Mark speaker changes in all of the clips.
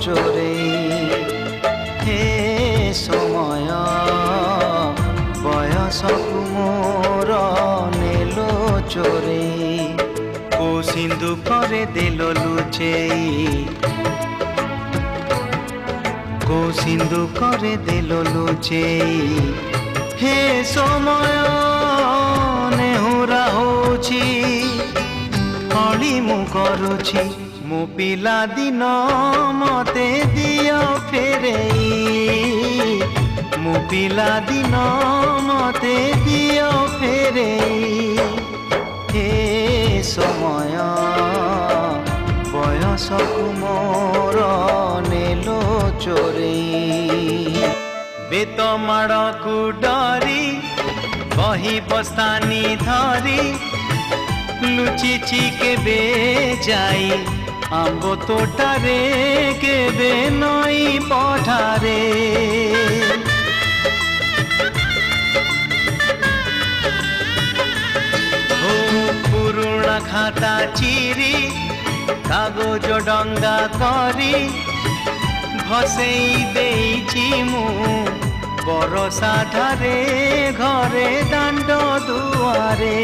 Speaker 1: चोरेई हे समय बयसकु मोर नेलो चोरेई को सिंधु करे देलो लुचेई को सिंधु करे देलो लुचेई हे समय नेहुरा होछि हली मु करुछि मो पिला दिन मते दियो फेरेई मो पिला दिन मते दियो फेरेई हे समय बयसकु मोर नेलो चोरेई बेत माड़कु डरी बही बस्तानी धरी लुचिची केबे जाई आंबो तोटारे केबे नई पठारे ओ पुरुणा खाता चिरी कागज डंगा करी भसेई देइची मु बरसा ठारे घरे दांड दुआरे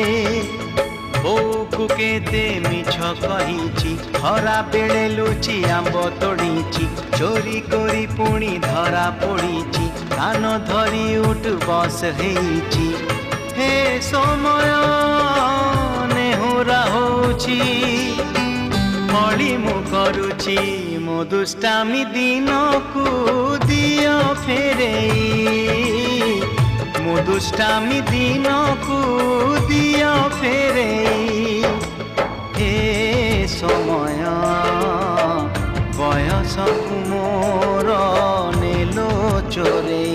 Speaker 1: बोकु केते मिछ कहिची खरा बेले लुची आंब तोड़ीची चोरी करी पुणी धरा पड़ीची कान धरी उठ बस हेइची हे समय नेहुरा होची हली मु करुची मो दुष्टामी दिन को दियो फेरेई मो दुष्टामी दिन को दियो फेरेई हे समय बयसकु मोर नेलो चोरेई।